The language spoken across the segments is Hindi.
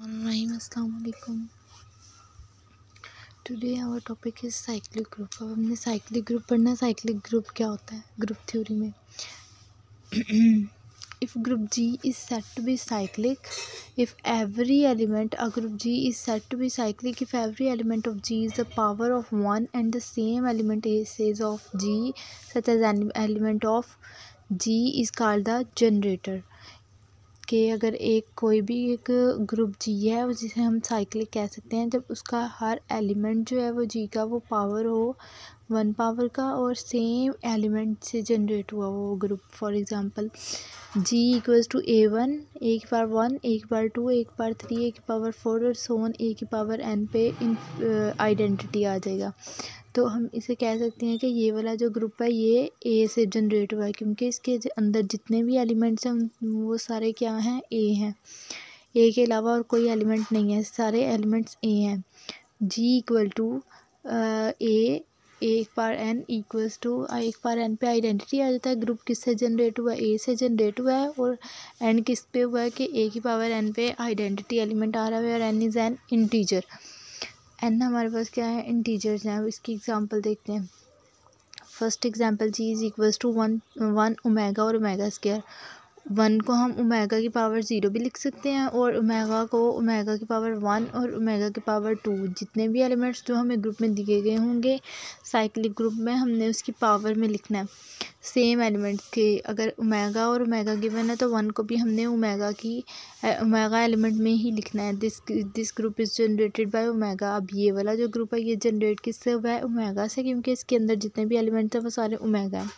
अस्सलाम वालेकुम। Today our topic is cyclic group. अब हमने साइक्लिक ग्रुप पढ़ना। साइक्लिक ग्रुप क्या होता है ग्रुप थ्योरी में? If group G is set to be cyclic, if every element a group G is said to be cyclic if every element of G is the power of 1 and the same element is of G, such as an element of G is called the generator। कि अगर कोई भी एक ग्रुप जी है वो जिसे हम साइक्लिक कह सकते हैं जब उसका हर एलिमेंट जो है वो जी का वो पावर हो 1 पावर का और सेम एलिमेंट से जनरेट हुआ वो ग्रुप। For example G equals to A1 a की पावर 1 ए की पावर 2 ए की पावर 3 ए की पावर 4 और सो ऑन ए की पावर n पे इन आइडेंटिटी आ जाएगा। तो हम इसे कह सकते हैं कि ये वाला जो ग्रुप है ये ए से जनरेट हुआ है क्योंकि इसके अंदर जितने भी एलिमेंट्स हैं वो सारे क्या हैं ए हैं। ए के अलावा और कोई एलिमेंट नहीं है, सारे एलिमेंट्स ए हैं। जी इक्वल टू ए एक पावर एन इक्वल्स टू एक पावर एन पे आइडेंटिटी आ जाता है। ग्रुप किससे जनरेट हुआ? ए से जनरेट हुआ है और एन किस पे हुआ है कि ए की पावर एन पे आइडेंटिटी एलिमेंट आ रहा है और n is an integer. N हमारे पास क्या है? इंटीजर्स हैं। अब इसकी एग्जांपल देखते हैं। First example G is equals to 1 omega और ओमेगा स्क्वायर। 1 को हम ओमेगा की पावर 0 भी लिख सकते हैं और ओमेगा को ओमेगा की पावर 1 और ओमेगा की पावर 2। जितने भी एलिमेंट्स जो हमें ग्रुप में दिए गए होंगे साइक्लिक ग्रुप में हमने उसकी पावर में लिखना है सेम एलिमेंट्स के। अगर ओमेगा और ओमेगा गिवन है तो 1 को भी हमने ओमेगा एलिमेंट में ही लिखना है। This group is generated by omega. अब ये वाला जो ग्रुप है ये जनरेट किससे हुआ है? ओमेगा से, क्योंकि इसके अंदर जितने भी एलिमेंट्स हैं वो सारे ओमेगा हैं।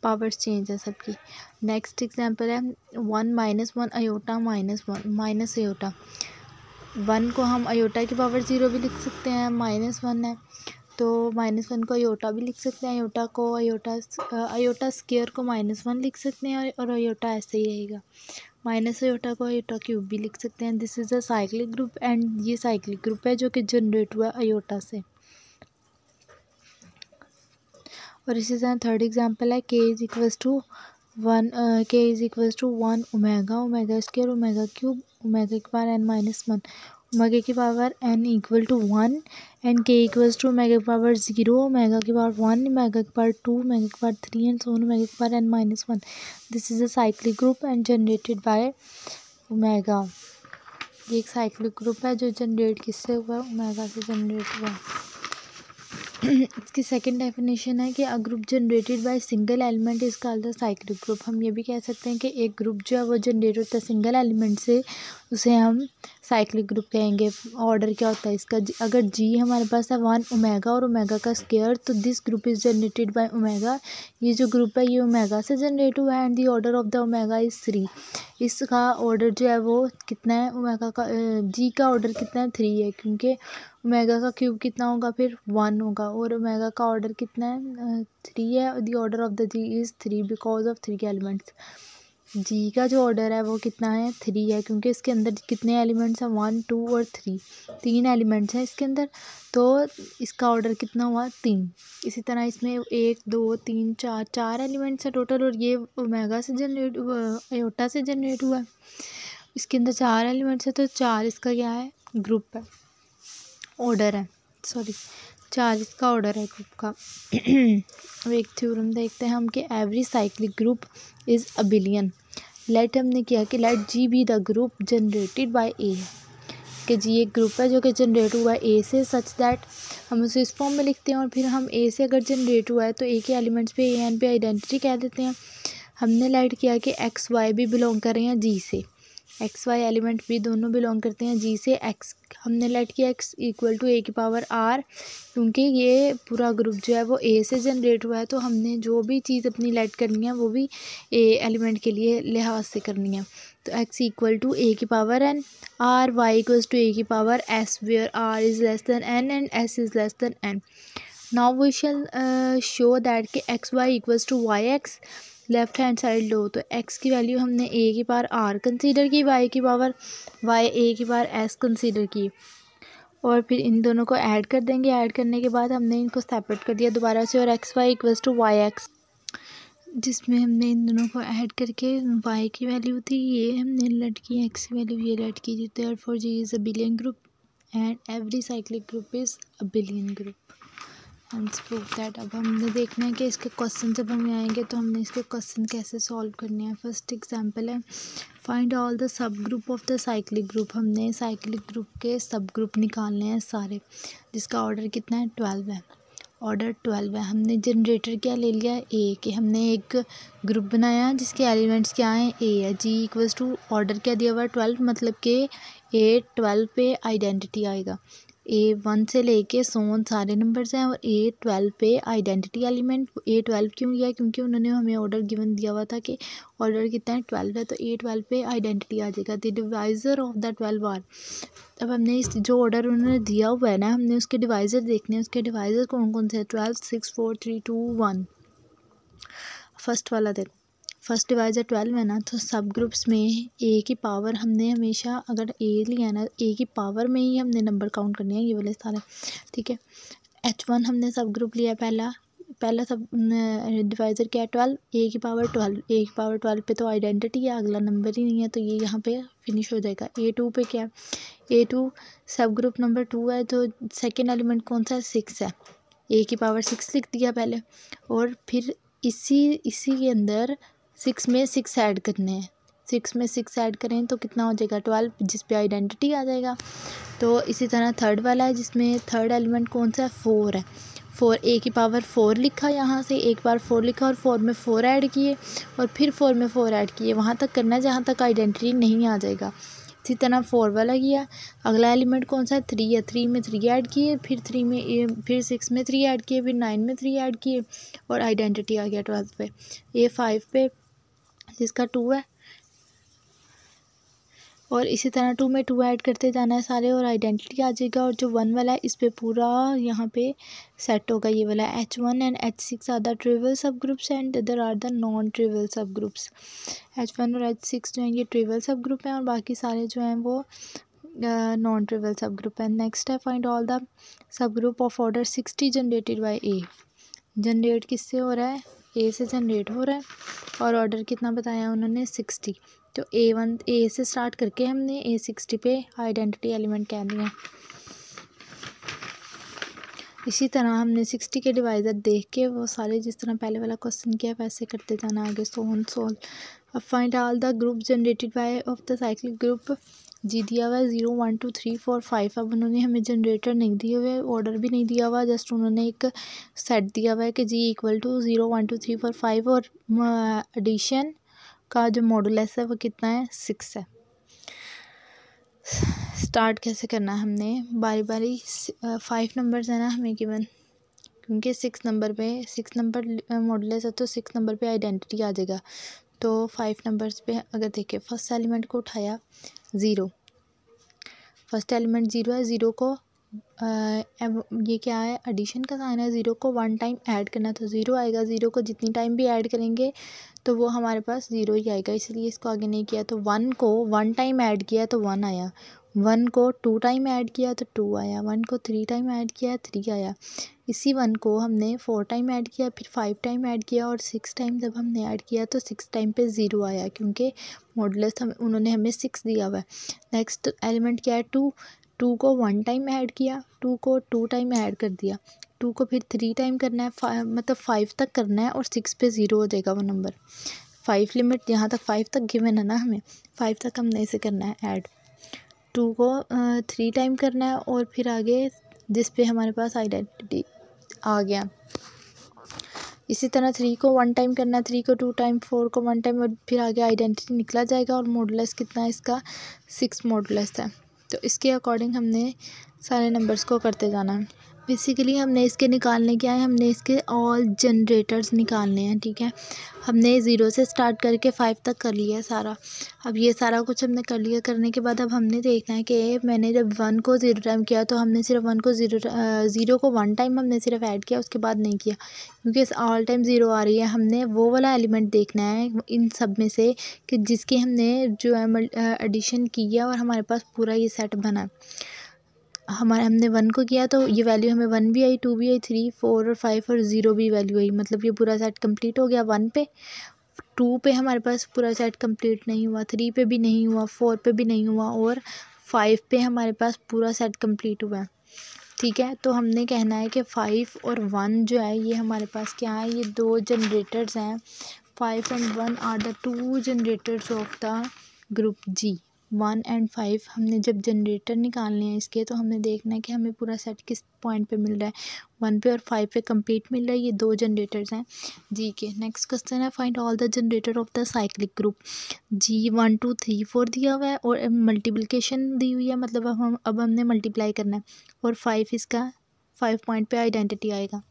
पावर्स चेंज है सबकी। नेक्स्ट एग्जांपल है 1 minus 1 iota minus 1 minus iota. 1 को हम अयोटा की पावर 0 भी लिख सकते हैं, -1 है तो -1 को अयोटा भी लिख सकते हैं। अयोटा को अयोटा स्क्वायर को -1 लिख सकते हैं और अयोटा ऐसे ही रहेगा। माइनस अयोटा को अयोटा क्यूब भी लिख सकते हैं। This is a cyclic group and ये साइक्लिक ग्रुप है जो कि जनरेट हुआ अयोटा से। और इसी तरह थर्ड एग्जांपल है K is equals to 1 omega square omega cube omega की पावर n-1 ओमेगा की power n equal to 1 and K equals to omega की पावर 0 ओमेगा की पावर 1 ओमेगा की पावर 2 ओमेगा की power 3 and so on omega की power n-1। This is a cyclic group and generated by omega. ये एक साइक्लिक ग्रुप है जो जनरेट किससे हुआ? ओमेगा से जनरेट हुआ। इसकी सेकंड डेफिनेशन है कि a group generated by single element is called the cyclic group. हम ये भी कह सकते हैं कि एक ग्रुप जो है वो जनरेट होता है सिंगल एलिमेंट से, उसे हम साइक्लिक ग्रुप कहेंगे। ऑर्डर क्या होता है इसका? अगर जी हमारे पास है 1 ओमेगा और ओमेगा का स्क्वायर तो this group is generated by omega. ये जो ग्रुप है ये ओमेगा से जनरेट हुआ है and the order of the omega is 3। इसका ऑर्डर जो है वो कितना है? ओमेगा का जी का ऑर्डर कितना है? 3 है, क्योंकि ओमेगा का क्यूब कितना होगा? फिर 1 होगा और ओमेगा का ऑर्डर कितना है? 3 है। The order of the G is 3 because of 3 elements. G का जो ऑर्डर है वो कितना है? 3 है, क्योंकि इसके अंदर कितने एलिमेंट्स हैं? 1 2 और 3। 3 एलिमेंट्स हैं इसके अंदर, तो इसका ऑर्डर कितना हुआ? 3। इसी तरह इसमें 1 2 3 4 एलिमेंट्स हैं टोटल और ये ओमेगा से जनरेट हुआ, अयोटा से जनरेट हुआ है। इसके अंदर 4 एलिमेंट्स है तो 4 इसका क्या है? ग्रुप है, ऑर्डर है, सॉरी 4 इसका ऑर्डर है ग्रुप का। अब एक थ्योरम देखते हैं हम कि every cyclic group is abelian. Let हमने किया कि let G be the group generated by A, कि जी एक ग्रुप है जो कि जनरेट हुआ है ए से, सच दैट हम उसे इस फॉर्म में लिखते हैं और फिर हम ए से अगर जनरेट हुआ है तो ए के एलिमेंट्स पे ए एन पे आइडेंटिटी कह देते हैं। हमने लेट किया कि एक्स वाई भी बिलोंग कर रहे हैं जी से, एक्स वाई एलिमेंट भी दोनों बिलोंग करते हैं जी से। एक्स हमने लेट किया एक्स इक्वल टू ए की पावर आर, क्योंकि ये पूरा ग्रुप जो है वो ए से जनरेट हुआ है तो हमने जो भी चीज़ अपनी लेट करनी है वो भी ए एलिमेंट के लिए लिहाज से करनी है। तो एक्स इक्वल टू ए की power N, R Y equals to A की power S where R is less than N and S is less than N. Now we shall show that कि X Y equals to Y X left hand side लो, तो x की वैल्यू हमने a की पावर r कंसीडर की, y की पावर y a की पावर s कंसीडर की और फिर इन दोनों को ऐड कर देंगे। ऐड करने के बाद हमने इनको सेपरेट कर दिया दोबारा से और x Y equals to Y x जिसमें हमने इन दोनों को ऐड करके y की वैल्यू थी ये हमने लेट की, x की वैल्यू ये लेट की थी। Therefore G is a billion group and every cyclic group is a billion group. Let's prove that. अब हमने देखना है कि इसके क्वेश्चन जब हमें आएंगे तो हमने इसके क्वेश्चन कैसे सॉल्व करने हैं। फर्स्ट एग्जांपल है find all the sub group of the cyclic group. हमने साइक्लिक ग्रुप के सब ग्रुप निकालने हैं सारे, जिसका ऑर्डर कितना है 12 है। ऑर्डर 12 है। हमने जनरेटर क्या ले लिया ए, कि हमने एक ग्रुप बनाया जिसके एलिमेंट्स क्या हैं ए है। जी इक्वल्स टू ऑर्डर क्या दिया हुआ है 12, मतलब कि ए 12 पे आइडेंटिटी आएगा। ए 1 से लेके सोन सारे नंबर्स हैं और ए 12 पे आइडेंटिटी एलिमेंट। ए 12 क्यों लिया, क्योंकि उन्होंने हमें ऑर्डर गिवन दिया हुआ था कि ऑर्डर कितना है 12 है, तो ए 12 पे आइडेंटिटी आ जाएगा। The divisor of the 12 are. अब हमने इस जो ऑर्डर उन्होंने दिया हुआ है ना, हमने उसके डिवाइजर देखने हैं। उसके डिवाइजर कौन कौन से हैं 12 6 4 3 2 1। फर्स्ट वाला देखो, फर्स्ट डिवाइजर 12 है ना, तो सब ग्रुप्स में ए की पावर हमने हमेशा अगर ए लिया ना, ए की पावर में ही हमने नंबर काउंट करने हैं ये वाले सारे, ठीक है। H1 हमने सब ग्रुप लिया, पहला सब डिवाइजर क्या है 12, ए की पावर 12। ए की पावर 12 पे तो आइडेंटिटी है, अगला नंबर ही नहीं है, तो ये यहाँ पे फिनिश हो जाएगा। A2 पे क्या है, A2 सब ग्रुप नंबर 2 है, तो सेकेंड एलिमेंट कौन सा है 6 है। ए की पावर 6 लिख दिया पहले, और फिर इसी के अंदर 6 में 6 ऐड करने हैं। 6 में 6 ऐड करें तो कितना हो जाएगा 12, जिस पे आइडेंटिटी आ जाएगा। तो इसी तरह थर्ड वाला है जिसमें थर्ड एलिमेंट कौन सा है 4 है। 4 ए की पावर 4 लिखा, यहाँ से एक बार 4 लिखा और 4 में 4 ऐड किए और फिर 4 में 4 ऐड किए, वहाँ तक करना है जहाँ तक आइडेंटिटी नहीं आ जाएगा। इसी तरह 4 वाला किया। अगला एलिमेंट कौन सा है 3 है, 3 में 3 ऐड किए, फिर 3 में फिर 6 में 3 ऐड किए, फिर 9 में 3 ऐड किए और आइडेंटिटी आ गया 12 पे। ये 5 पे जिसका 2 है, और इसी तरह 2 में 2 ऐड करते जाना है सारे और आइडेंटिटी आ जाएगा। और जो 1 वाला है इस पे पूरा यहाँ पे सेट होगा ये वाला। H1 and H6 are the trivial subgroups and other are the non trivial subgroups. H1 और H6 जो हैं ये ट्रिवियल सब ग्रुप हैं और बाकी सारे जो हैं वो नॉन ट्रिवियल सब ग्रुप है। नेक्स्ट है find all the sub group of order 60 generated by A. Generate किससे हो रहा है, ए से जनरेट हो रहा है और ऑर्डर कितना बताया उन्होंने 60। तो A1 ए से स्टार्ट करके हमने A60 पे आइडेंटिटी एलिमेंट कह दिया। इसी तरह हमने 60 के डिवाइजर देख के वो सारे जिस तरह पहले वाला क्वेश्चन किया वैसे करते जाना आगे। सोल्व। अब find all the group generated by of the cyclic group. G दिया हुआ है 0 1 2 3 4 5। अब उन्होंने हमें जनरेटर नहीं दिए हुए, ऑर्डर भी नहीं दिया हुआ, जस्ट उन्होंने एक सेट दिया हुआ है कि जी इक्वल टू 0 1 2 3 4 5 और एडिशन का जो मॉडुलस है वो कितना है 6 है। स्टार्ट कैसे करना है हमने बारी बारी। 5 नंबर्स है ना हमें गिवन, क्योंकि 6 नंबर मॉडुलस है तो 6 नंबर पे आइडेंटिटी आ जाएगा। तो 5 नंबर्स पे अगर देखें फर्स्ट एलिमेंट को उठाया 0, फर्स्ट एलिमेंट 0 है, 0 को ये क्या है एडिशन का साइन है, 0 को 1 टाइम ऐड करना तो 0 आएगा। 0 को जितनी टाइम भी ऐड करेंगे तो वो हमारे पास 0 ही आएगा, इसलिए इसको आगे नहीं किया। तो 1 को 1 टाइम ऐड किया तो 1 आया, 1 को 2 टाइम ऐड किया तो 2 आया, 1 को 3 टाइम ऐड किया 3 आया। इसी 1 को हमने 4 टाइम ऐड किया, फिर 5 टाइम ऐड किया और 6 टाइम जब हमने ऐड किया तो 6 टाइम पे 0 आया, क्योंकि मॉडुलस उन्होंने हमें 6 दिया हुआ है। नेक्स्ट एलिमेंट क्या है 2 को 1 टाइम ऐड किया, 2 को 2 टाइम ऐड कर दिया, 2 को फिर 3 टाइम करना है, मतलब 5 तक करना है और 6 पे 0 हो जाएगा वो नंबर। 5 लिमिट यहाँ तक 5 तक गिवन है ना हमें, 5 तक हमने इसे करना है ऐड। 2 को 3 टाइम करना है और फिर आगे जिस पे हमारे पास आइडेंटिटी आ गया। इसी तरह 3 को 1 टाइम करना है, 3 को 2 टाइम, 4 को 1 टाइम और फिर आगे आइडेंटिटी निकला जाएगा। और मॉडुलस कितना है इसका 6 मॉडुलस है। तो इसके अकॉर्डिंग हमने सारे नंबर्स को करते जाना है। बेसिकली हमने इसके निकालने क्या है, हमने इसके ऑल जनरेटर्स निकालने हैं, ठीक है। हमने 0 से स्टार्ट करके 5 तक कर लिया है सारा। अब ये सारा कुछ हमने कर लिया, करने के बाद अब हमने देखना है कि मैंने जब 1 को 0 टाइम किया तो हमने सिर्फ 1 को 0 को 1 टाइम हमने सिर्फ ऐड किया, उसके बाद नहीं किया, क्योंकि ऑल टाइम 0 आ रही है। हमने वो वाला एलिमेंट देखना है इन सब में से कि जिसकी हमने जो है एडिशन की है और हमारे पास पूरा ये सेट बना। हमारे हमने 1 को किया तो ये वैल्यू हमें 1 भी आई, 2 भी आई, 3, 4 और 5 और 0 भी वैल्यू आई। मतलब ये पूरा सेट कंप्लीट हो गया 1 पे। 2 पे हमारे पास पूरा सेट कंप्लीट नहीं हुआ, 3 पे भी नहीं हुआ, 4 पे भी नहीं हुआ और 5 पे हमारे पास पूरा सेट कंप्लीट हुआ है। ठीक है, तो हमने कहना है कि 5 और 1 जो है ये हमारे पास क्या है, ये 2 जनरेटर्स हैं। 5 and 1 are the 2 generators of the group G. 1 and 5 हमने जब जनरेटर निकालने हैं इसके, तो हमने देखना है कि हमें पूरा सेट किस पॉइंट पे मिल रहा है, 1 पे और 5 पे कंप्लीट मिल रहा है। ये 2 जनरेटर्स हैं जी के। नेक्स्ट क्वेश्चन है find all the generator of the cyclic group G. 1 2 3 4 दिया हुआ है और मल्टीप्लिकेशन दी हुई है, मतलब अब हमने मल्टीप्लाई करना है और 5 इसका 5 पॉइंट पे आइडेंटिटी आएगा,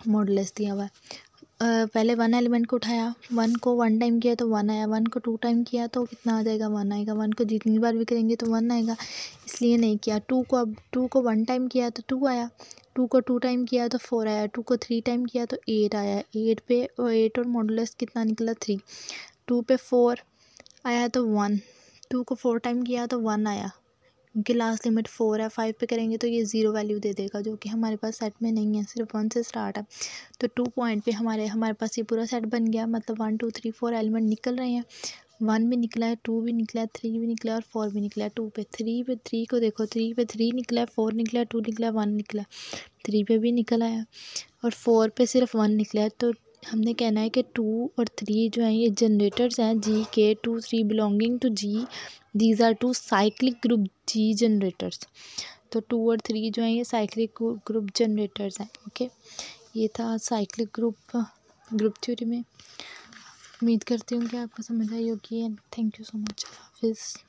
मॉडुलस दिया हुआ है। पहले 1 एलिमेंट को उठाया, 1 को 1 टाइम किया तो 1 आया, 1 को 2 टाइम किया तो कितना आ जाएगा, 1 आएगा। 1 को जितनी बार भी करेंगे तो 1 आएगा, इसलिए नहीं किया। 2 को 1 टाइम किया तो 2 आया, 2 को 2 टाइम किया तो 4 आया, 2 को 3 टाइम किया तो 8 आया। 8 पे 8 और मॉडुलस कितना निकला 3। 2 पे 4 आया तो 1, 2 को 4 टाइम किया तो 1 आया, क्योंकि लास्ट लिमिट 4 है। 5 पे करेंगे तो ये 0 वैल्यू दे देगा, जो कि हमारे पास सेट में नहीं है, सिर्फ 1 से स्टार्ट है। तो 2 पॉइंट पे हमारे पास ये पूरा सेट बन गया, मतलब 1 2 3 4 एलिमेंट निकल रहे हैं। 1 भी निकला है, 2 भी निकला है, 3 भी निकला है और 4 भी निकला है। 2 पे 3 को देखो, 3 पे 3 निकला है, 4 निकला है, 2 निकला है, 1 निकला है, 3 पे भी निकला है और 4 पे सिर्फ 1 निकला है। तो हमने कहना है कि 2 और 3 जो हैं ये जनरेटर्स हैं जी के। 2 3 belonging to G, these are 2 cyclic group G generators. तो 2 और 3 जो हैं ये साइक्लिक ग्रुप जनरेटर्स हैं। ओके, ये था साइक्लिक ग्रुप थ्योरी में। उम्मीद करती हूँ कि आपको समझ आई होगी। And thank you so much. हाफिज़।